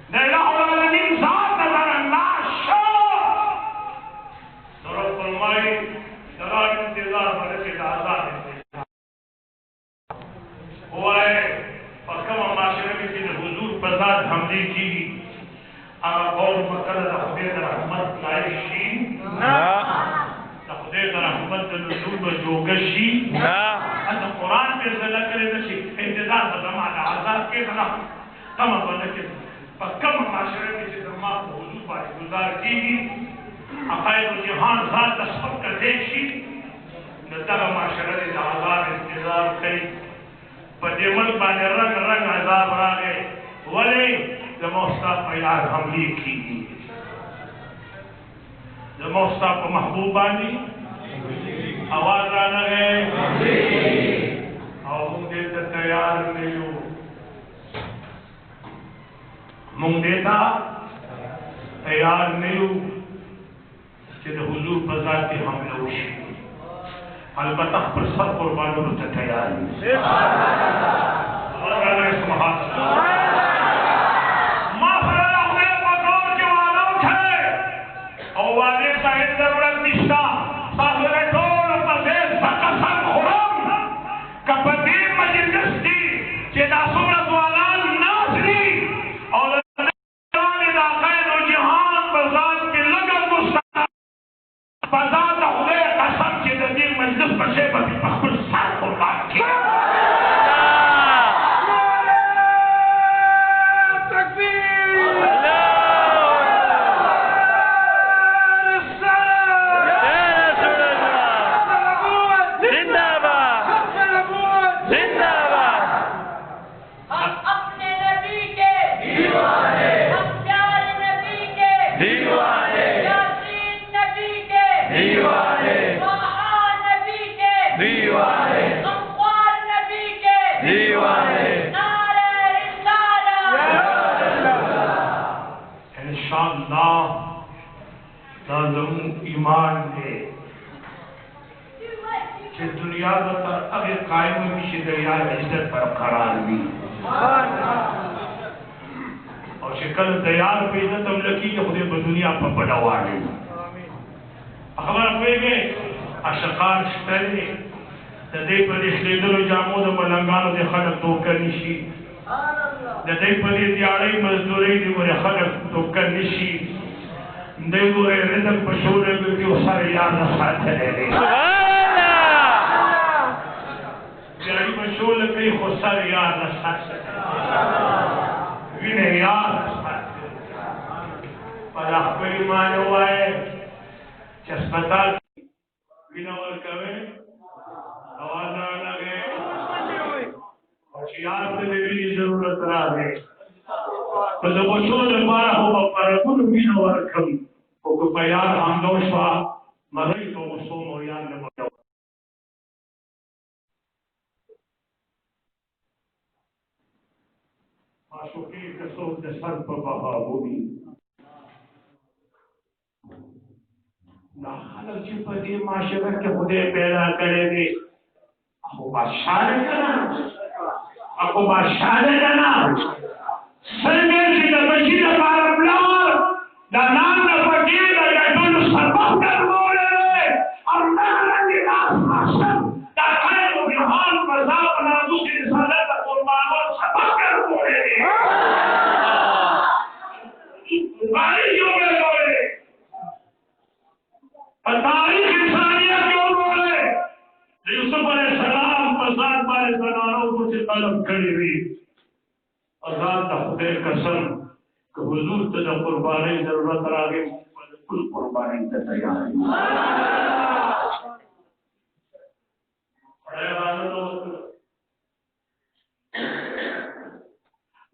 الہ العالمین ذات نظر اللہ ضرورت فرمائی درار انتظار برکے آزاد ہوا ہے پکم معاشرے میں جن حضور بذات حملی کی اگر قول مکر خدای رحمت لائشی خدای رحمت نزول بجوگشی اتا قرآن میں ذلہ کرے نشی انتظار بزمان آزاد کے طرح کم بنکے پکم معاشرے میں جن ماں حضور باری گزار کی عقائد جہان ذات تصفت کر دیکشی نتر معاشرے میں آزاد انتظار کری پدے ملک بانے رنگ رنگ عذاب راگے ولی زموستا پیار حملی کی زموستا کو محبوب بانی آواز رانا گئے اور مونگ دیتا تیار نیو مونگ دیتا تیار نیو کہ حضور بذات کی حملہ ہوشی البتہ پر سب قربانوں نے تیار ایمان ہے کہ دنیا بطر اگر قائم بھی دریار عزت پر قرار بھی اور شکل دیار پہ عزت ہم لکی کہ خودے دنیا پر بڑھوا لیں خبر ہوئے گئے اشقار شترے تدے پر اسلیدر جامو دا ملنگانو دے خلق توکر نشی تدے پر دیارے مزدوری دے ورے خلق توکر نشی دیگو رے ردم پشورے میں کیوں سارے یاد نسات ہے لے جاری پشور لکھئی خود سارے یاد نسات ہے وینے یاد نسات ہے پر اخبری مانے ہوا ہے چسپتال وینے ورکوے آواز آنا گئے یاد سے بھی ضرورت رہا ہے تو جب پشور لکھارا ہوا پر اکن وینے ورکوے کو پیار آنگوشوا مدعی تو مسلم ہو یاد نمجھو معشوقی کسو جسر پر بہا ہوئی نا خلق جی پدی معاشرت کے خودے پیدا کرے گے اکو بادشاہ ہے جنا اکو بادشاہ ہے جنا سنگے سی نبشی نبارم لار دانان نفقیر لیتون سربخ کر بولے اور نارنگی راس آشم داخل و جہان مذاب نازو کی رسالت قربان اور سربخ کر بولے باری جو میں بولے تاریخ انسانیت کیوں بولے یوسف علیہ السلام پساد بارے زنانوں کو سے طلب کری ہوئی ازاد خدے قسم کہ حضور تجا قربانی ضرورت راگے کل قربانی کا تیار ہے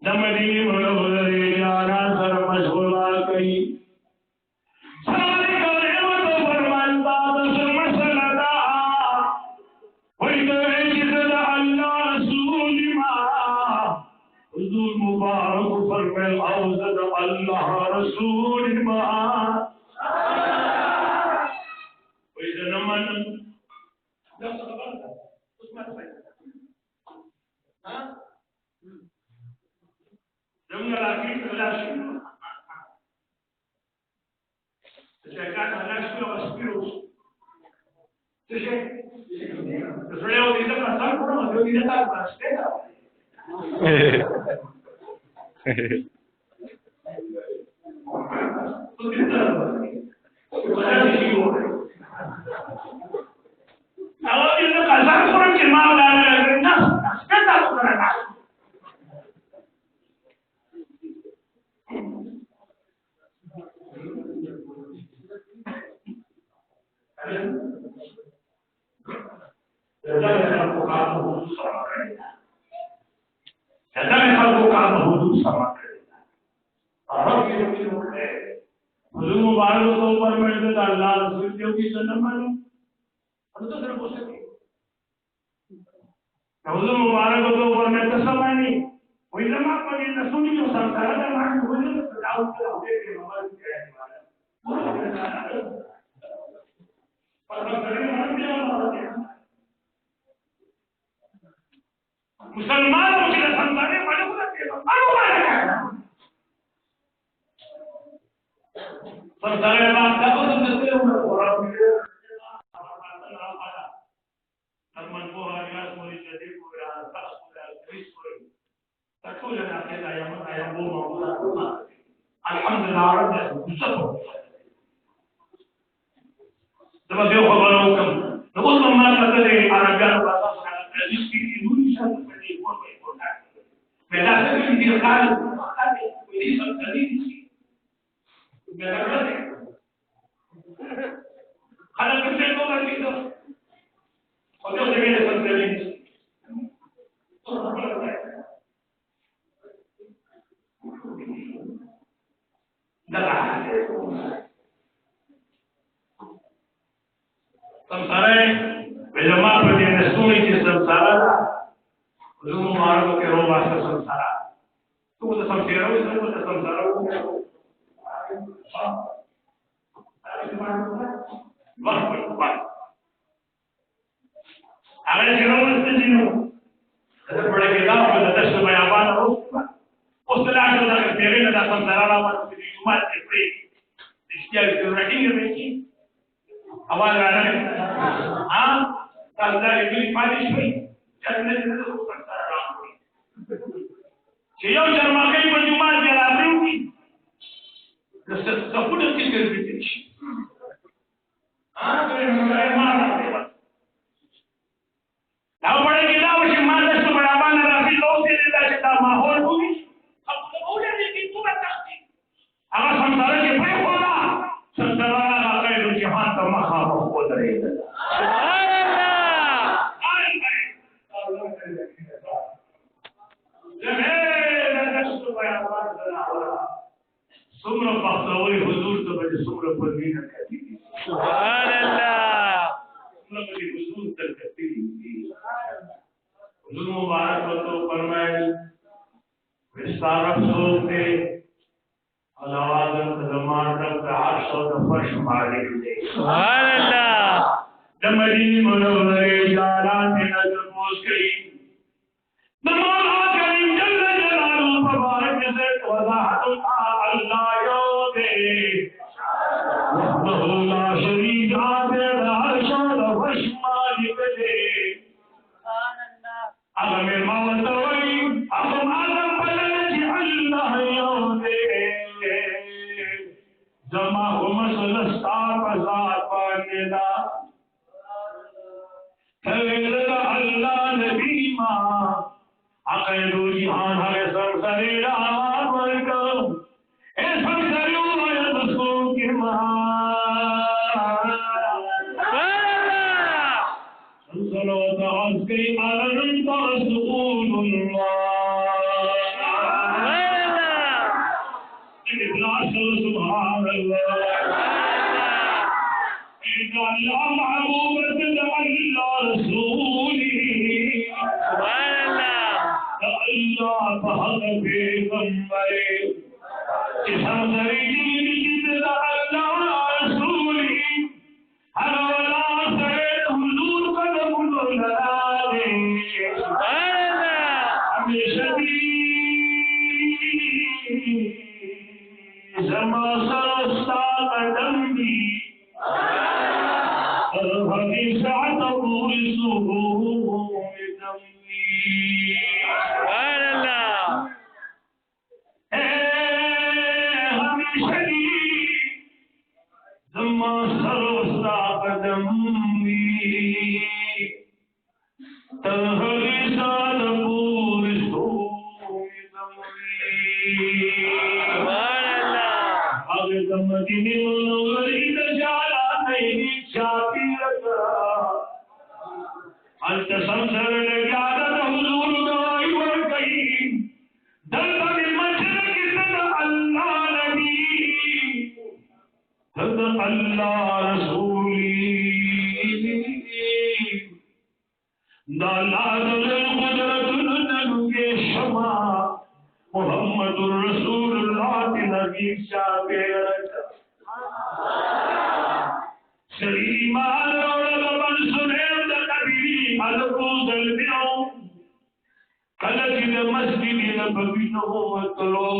جملی ملگرو آنا سر مشغولہ کئی ساری قریمت فرمان باب سر مسلدہ وہی تو عزت اللہ رسول ما حضور مبارک فرمائے اوزد اللہ رسول ما وہی تو نمان زموږ علاقې کې خلاص شي چې کاټ خلاص شي او سپیرو څه شي زړه او دې ته څنګه کوم نو دې ته تاسو زما سرستا قدم دی هغی ساعت پوری سوہو دم دی سبحان اللہ ہمیشہ زما سرستا قدم دی هغی ساعت پوری سوہو دم دی مدینه منورې د جالا نه چاپی رکا انت سمسر لگیا د حضور دعای ورکئی دلتا مشرق صد اللہ نبی صد اللہ رسولی دالا دل قدرت ننگے شما محمد رسول اللہ نبی چاپی رکا سلیمان روڑا ببن سنیم دا نبی علقو دلبیو کلکی دا مسجد نبوینو وطلو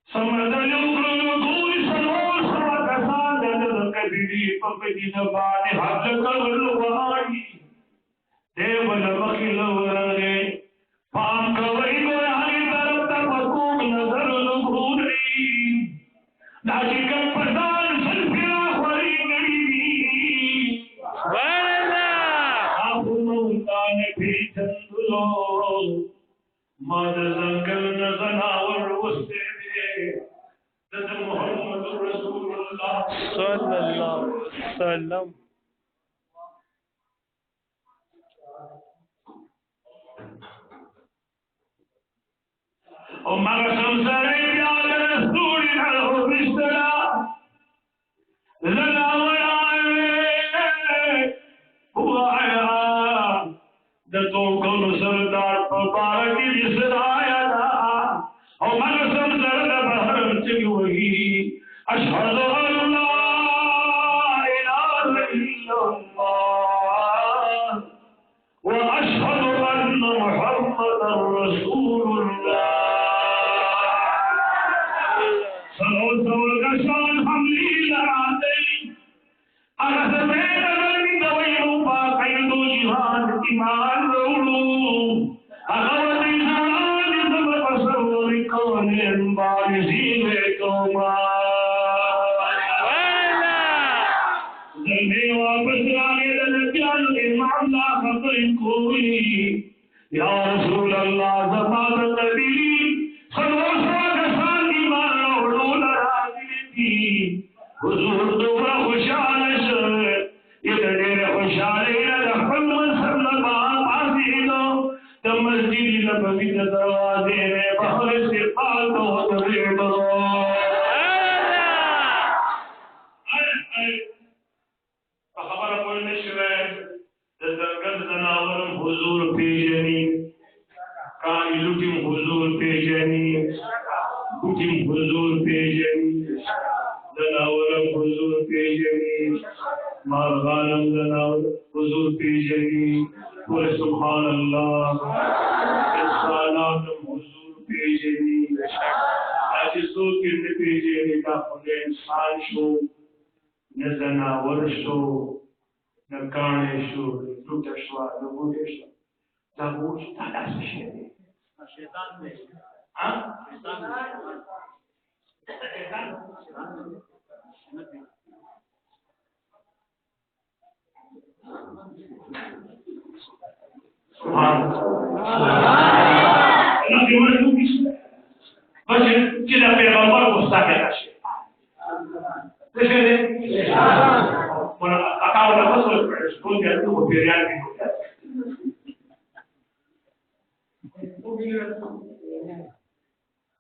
سمدلو کرلو دوری سنور سمکسان دا نبی پپدی نبانی حد کرلو وحائی دیو نبخیل ورنگے پام کوئی گویانی طرف تا پکوک نظر لگھوری ناکی کم پردان سنفیہ خوری گڑی بھی سبحان اللہ آپ موتان بھی چندلو ماد زنگل نزناور وستے دے دد محمد رسول اللہ صلی اللہ علیہ وسلم او مگر سمسرے بیاد رسولی نلو بشترا لنا ویانے ہوایا دتو کلو سردار پبارکی جسر آیا دا او مگر سمسرے بحرم چگوئی اشہد اللہ الہ الا اللہ واشہد ان محمد رسول اللہ سول کشان حملی لراتے اگر سمید اگرمی دوئیو پاکیدو جہان ایمان روڑو اگر وزی زمان زم بسر کون انبارزی میں توما زلمی واپس رانے لنکیان امام لا خطر کوئی یا رسول اللہ زمان نبی سنو کشان ایمان روڑو حضور دوبرا خوشحال شر یہ دیر خوشحال رحمت صلی اللہ عزیزو تم مسجد نبوی دروازے میں بہر سے پالتو دبی برو خبر کوئی نشوے دزنگل زناورم حضور پیجنی کانی لٹیم حضور پیجنی کٹیم حضور پیجنی زناورم حضور پیجنی مارغانم زناور حضور پیجنی پورے سبحان اللہ انساناتم حضور پیجنی آج سو کرن پیجنی کا خود انسان شو نہ زناور شو نہ کانے شو لوٹا شوا نہ بوٹے شو نہ بوٹ تادا سے شیطان میں شیطان Tidak berapa mustahil asyik. Terus mana akal apa soal pun dia tu berian itu.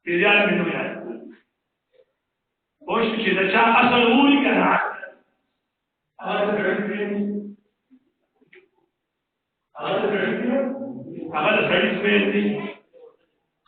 Berian itu ya. Bos kita cakap asal muli kan. Agak sedikit seperti.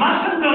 ما صدق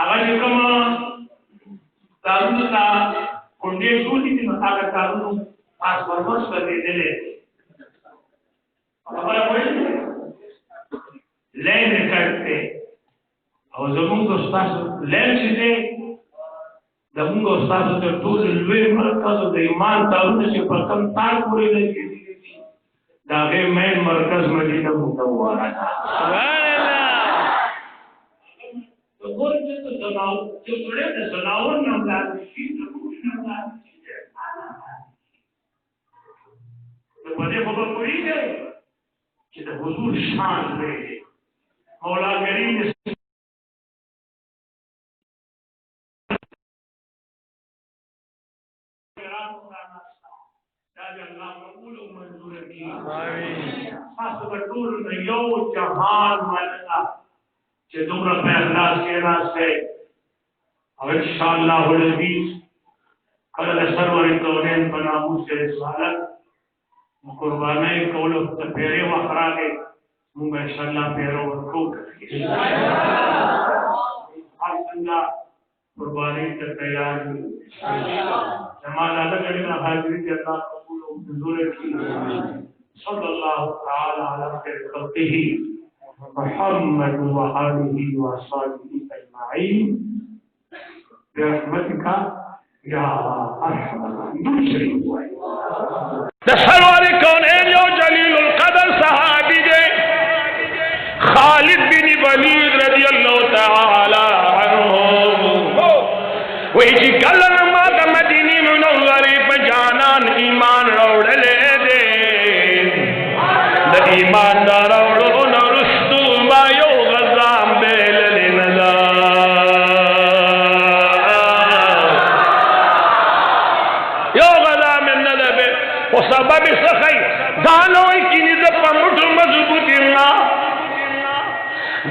هغه کوم تاسو ته کونډې ټولې دي نو هغه تاسو پاس ورموس باندې دي خبره کوي لین کرتے او زمونږ استاد لین چې دی زمونږ استاد ته ټول لوی مرکز د ایمان تاونه چې په کم تار پورې لګي دا غي مین مرکز مدینه منوره سبحان الله وګورئ چې زناو چې څوړې د زناور نام راځي چې ټول نام راځي په دې خبر کوي چې د حضور شان دی مولا کریم اللہ قبول و منظور کی خاص بطول یو جہان ملنا کہ دمرا پہ اخلاص کے راستے اور انشاءاللہ العزیز قبل سرور کونین بنامو سے رسالت قربانی کولو تپیرے وخراگے مونږ انشاءالله پیرو ورکو هر څنګه قربانی ته تیار یو جمال الله کړه حاضر دي الله قبول او منظور کړي صلی الله تعالی علی خیر خلقه محمد وآله وصحبه اجمعین برحمتک یا ارحم الراحمین سرور کونین یو جلیل القدر صحابی دے خالد بن ولید رضی اللہ تعالی عنہ وہی جی کلن ما دا مدینی منوری پہ جانان ایمان روڑ لے دے دا ایمان دا روڑو نرستو ما یو غزام بیل لندا یو غزام ندا بیل و سبب سخی دانوی کی ندا پا مٹو مضبوطی ما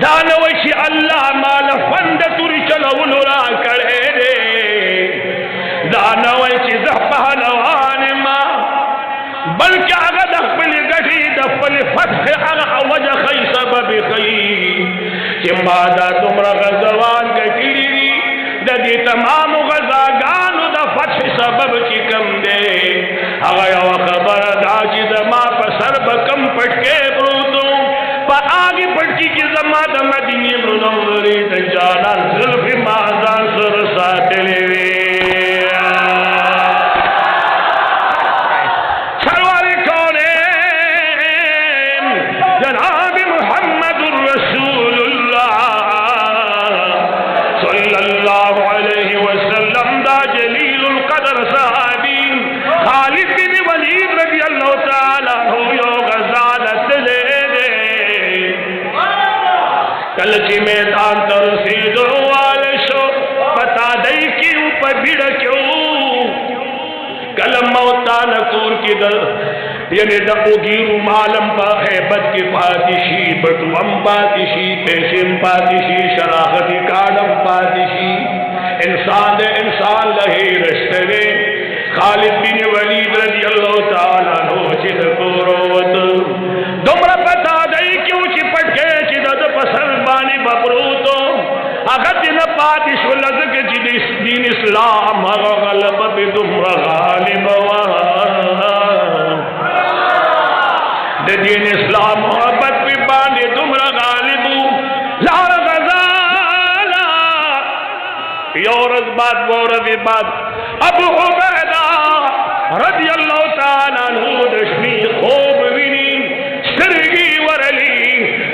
دانوی شی اللہ مالا فند توری چلو را کرے دے دانوی شی زحبہ نوان ما بلکہ اگا دخل گٹی دخل فتح اگا وجہ خی سبب خی چی مادا تمرا غزوان گٹی دی دا دی تمام غزاگانو دا فتح سبب چی کم دے اگا یو خبر دا چی دا ما پسر بکم پٹکے بروتو پا آگی پٹکی کی زمان دا مدینی منوری دا جانان ظلف مازان سر ساتلی وی سرور کونین جناب محمد رسول اللہ صلی اللہ علیہ وسلم دا جلیل القدر صحابی خالد بن ولید رضی اللہ تعالیٰ عنہ یو غزالت لے کلچی میدان ترسیدو والشو پتا دائی کیوں پا بھیڑ کیوں کلم موتان کور کی در یعنی دقو گیرو مالم پا حیبت کی پاتشی بٹوام پاتشی پیشم پاتشی شراختی کارڈم پاتشی انسان دے انسان لہی رشتے دے خالد بن ولید رضی اللہ تعالیٰ عنہ چید کوروت دمرا پتا دائی کیوں چی پٹکے چید پسر بانی ببروتو اگر دن پاتش ولدک چید دین اسلام اگر غلب بدمرا غالب دین اسلام محبت بھی بانی دمرا غالب لار غزالا یورز بات بورز بات ابو عبیدہ رضی اللہ تعالیٰ عنہ دشمی خوب وینی سرگی ورلی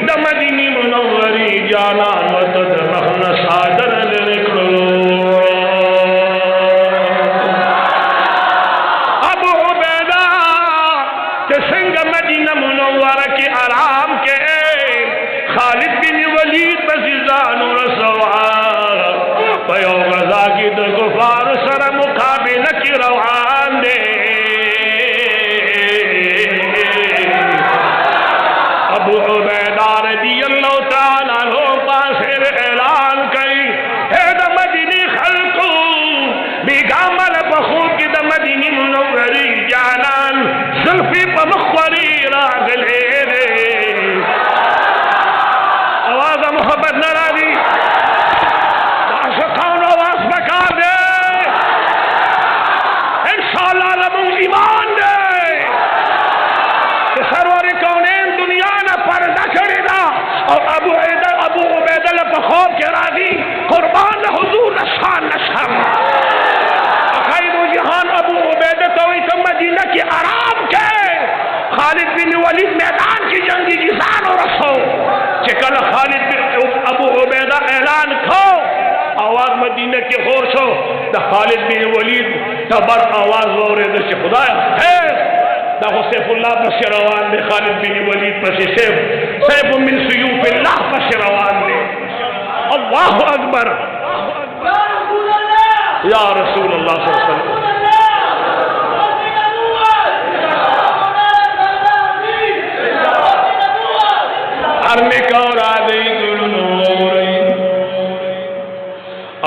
دا مدینی منوری جانان وطد مخن صادر لنکلو ابو عبیدہ کہ سنگ مدینہ منورہ کی آرام کے خالد بن ولید بزیزان رسوار پیو غزا کی در گفار سر مقابل کی روان دے مدینہ کی خور شو دا خالد بن ولید تبر آواز وورے دا چی خدایا ہے دا سیف اللہ پس روان دے خالد بن ولید پس سیف من سیوف اللہ پس روان دے اللہ اکبر یا رسول اللہ صلی اللہ علیہ وسلم ارمی کور آدھئی گلنو رئی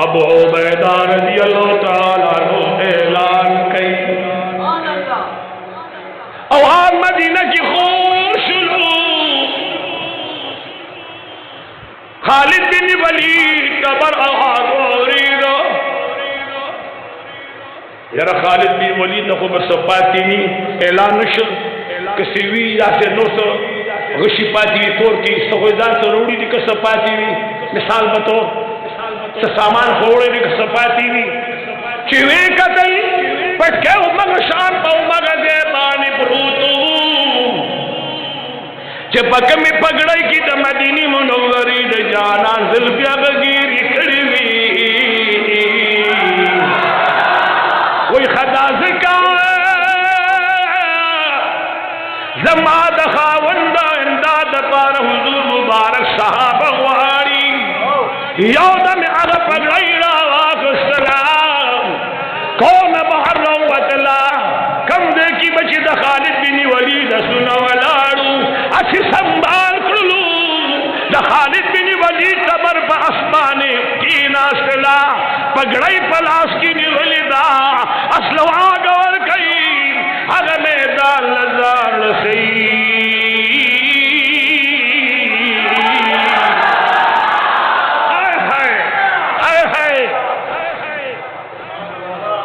ابو عبیدہ رضی اللہ تعالیٰ عنہ اعلان کئی اوان مدینہ کی خوش لو خالد بن ولید کبر آواز وریدو یرا خالد بن ولید نخو بسپاتی نی اعلان نشد کسیوی یا سے نوسو غشی پاتی وی کور کی سخویدان سے روڑی دی کس پاتی وی مثال بطور سامان خوڑے دی کس پاتی وی چیوے کتل پٹکے امگ شام پا امگ دیبانی بروتو چے پکمی پگڑائی کی دا مدینی منوری دا جانان ظلفیا بگیر اکڑی وی وی خدا زکا زمان دا خاوندہ امداد پار حضور مبارک صحابہ غواری یودم اغا پگڑائی راواق السلام کون بحر روتلا کم دیکی بچی دا خالد بن ولید سنا ولارو اچھی سنبال کرلو دا خالد بن ولید قبر پا اسمانے کی ناسلا پگڑائی پلاس کی ولیدہ اصلو آگور کئی اگر میدان لزار لسی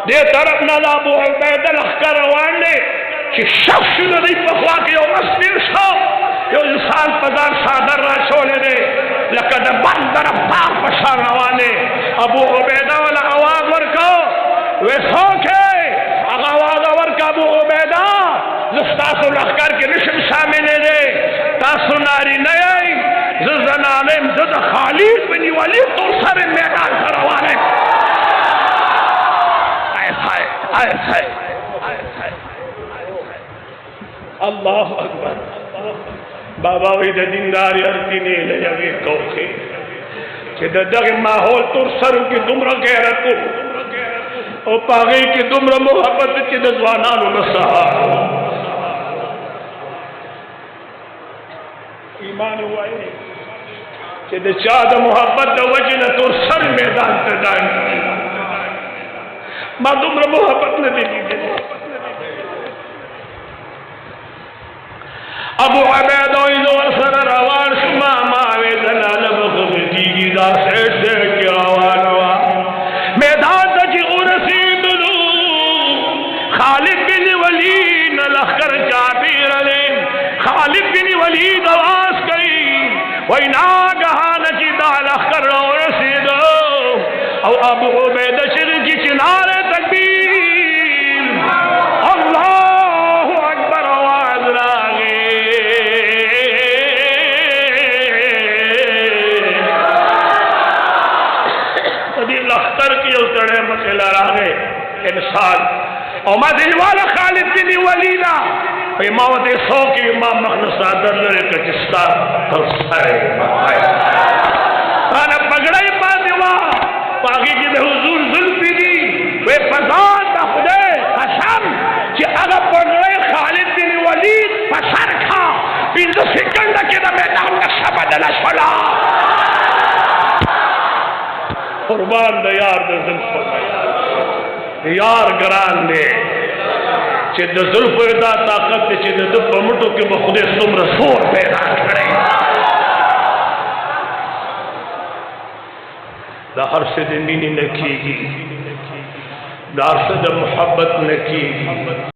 دے طرف نالا ابو عبیدہ لخکر روان دے کہ شخص ندی پخوا کے یو مسلم شو یو انسان پدار سادر را چھوڑے دے لکہ بندر افطار پشار روان دے ابو عبیدہ والا آواز ورکو وے سوکے آواز ورکا ابو عبیدہ زستاسو لخکر کے نشم شامل دے تاسو ناری نئی زنانیم زد خالد بن ولید تو سر میدان کروانے اللہ اکبر بابا وی دا دینداری ارتی نے لیوی کوخی کہ دا دغی ماحول تور سرو کی دمرا غیرتو او پاگئی کی دمرا محبت کی دا دوانانو نسہار ایمان ہوا ہے کہ دا چاہ محبت دا وجہ تور سر میدان تدائیں ما دمرا محبت نے دی دی ابو عبیدہ ایزور سر روان شما ماوے دلال بخفتی کی دا سیٹ دے کی روان ہوا میدان تا کی غرسید دو خالد بن ولید لخکر چاپیر لے خالد بن ولید آواز کئی وی ناگہانا کی دا لخکر غرسید او ابو عبیدہ شر کی چنار تکبیر اللہ اکبر آواز راگے دی لختر کی اتڑے مسئلہ راگے انسان او ما دلوالا خالد بن ولیدہ پہ موت سو کی امام مخلص آدر لرے کچستا تلسرے آنا پگڑائی پاندیوا پاگی کی دے حضور ظلفی دی وے پزان دا خدے قسم کہ اگر پگڑے خالد بن ولید پسر کھا پینزو سکنڈا کی دا میدان نقشہ بدلا شلا قربان دا یار دا ظلفی یار گران دے چھے دا ظلفی دا طاقت دے چھے دا دب مٹو کے بخدے سمر سور پیدا کرے دا ہر سے دمینی نکی گی دا ہر سے محبت نکی گی